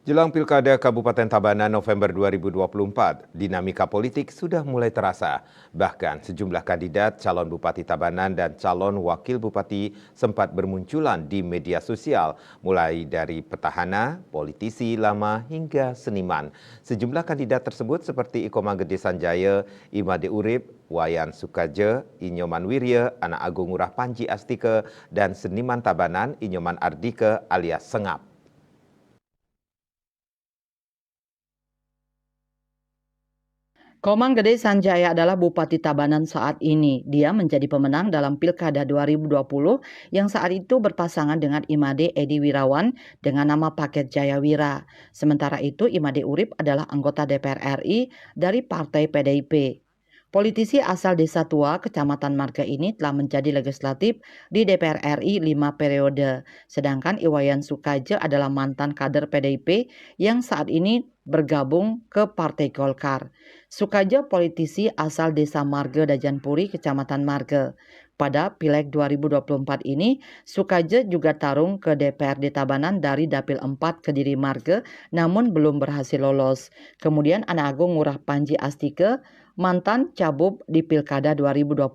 Jelang Pilkada Kabupaten Tabanan November 2024, dinamika politik sudah mulai terasa. Bahkan sejumlah kandidat calon Bupati Tabanan dan calon Wakil Bupati sempat bermunculan di media sosial, mulai dari petahana, politisi lama hingga seniman. Sejumlah kandidat tersebut seperti Iko Manggede Sanjaya, Imade Urip, Wayan Sukaje, Inyoman Wirya, Anak Agung Ngurah Panji Astike, dan seniman Tabanan Inyoman Ardike alias Sengap. Komang Gede Sanjaya adalah Bupati Tabanan saat ini. Dia menjadi pemenang dalam Pilkada 2020 yang saat itu berpasangan dengan Imade Edi Wirawan dengan nama paket Jayawira. Sementara itu Imade Urip adalah anggota DPR RI dari Partai PDIP. Politisi asal Desa Tua, Kecamatan Marga ini telah menjadi legislatif di DPR RI 5 periode. Sedangkan Iwayan Sukaje adalah mantan kader PDIP yang saat ini bergabung ke Partai Golkar. Sukaje politisi asal Desa Marga Dajanpuri, Kecamatan Marga. Pada Pileg 2024 ini, Sukaje juga tarung ke DPRD Tabanan dari Dapil 4 Kediri Marga, namun belum berhasil lolos. Kemudian Anak Agung Ngurah Panji Astike, mantan cabup di Pilkada 2020.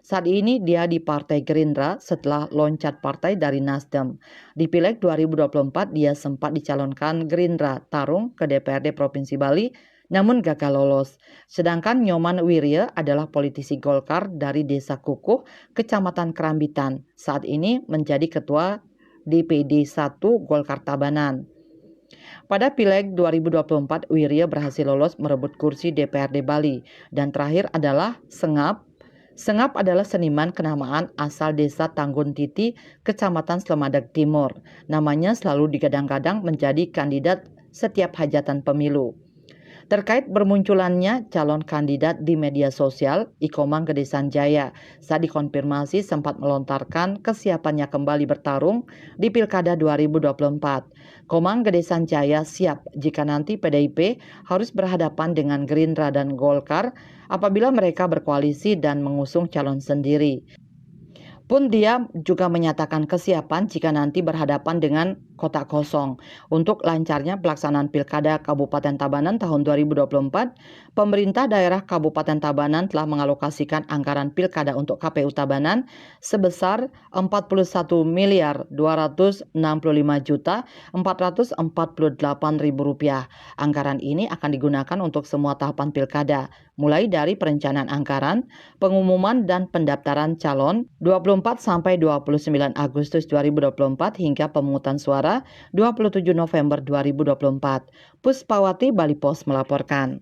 Saat ini dia di Partai Gerindra setelah loncat partai dari Nasdem. Di Pileg 2024 dia sempat dicalonkan Gerindra tarung ke DPRD Provinsi Bali namun gagal lolos. Sedangkan Nyoman Wirya adalah politisi Golkar dari Desa Kukuh, Kecamatan Kerambitan. Saat ini menjadi ketua DPD 1 Golkar Tabanan. Pada Pileg 2024, Wirya berhasil lolos merebut kursi DPRD Bali. Dan terakhir adalah Sengap. Sengap adalah seniman kenamaan asal Desa Tanggun Titi, Kecamatan Slemadag Timur. Namanya selalu digadang-gadang menjadi kandidat setiap hajatan pemilu. Terkait bermunculannya calon kandidat di media sosial, Iko Manggede Sanjaya saat dikonfirmasi sempat melontarkan kesiapannya kembali bertarung di Pilkada 2024. Komang Gede Sanjaya siap jika nanti PDIP harus berhadapan dengan Gerindra dan Golkar apabila mereka berkoalisi dan mengusung calon sendiri. Pun dia juga menyatakan kesiapan jika nanti berhadapan dengan kotak kosong. Untuk lancarnya pelaksanaan Pilkada Kabupaten Tabanan tahun 2024, pemerintah daerah Kabupaten Tabanan telah mengalokasikan anggaran Pilkada untuk KPU Tabanan sebesar Rp41.265.448.000. Anggaran ini akan digunakan untuk semua tahapan Pilkada, mulai dari perencanaan anggaran, pengumuman dan pendaftaran calon 24 sampai 29 Agustus 2024 hingga pemungutan suara 27 November 2024. Puspawati Bali Pos melaporkan.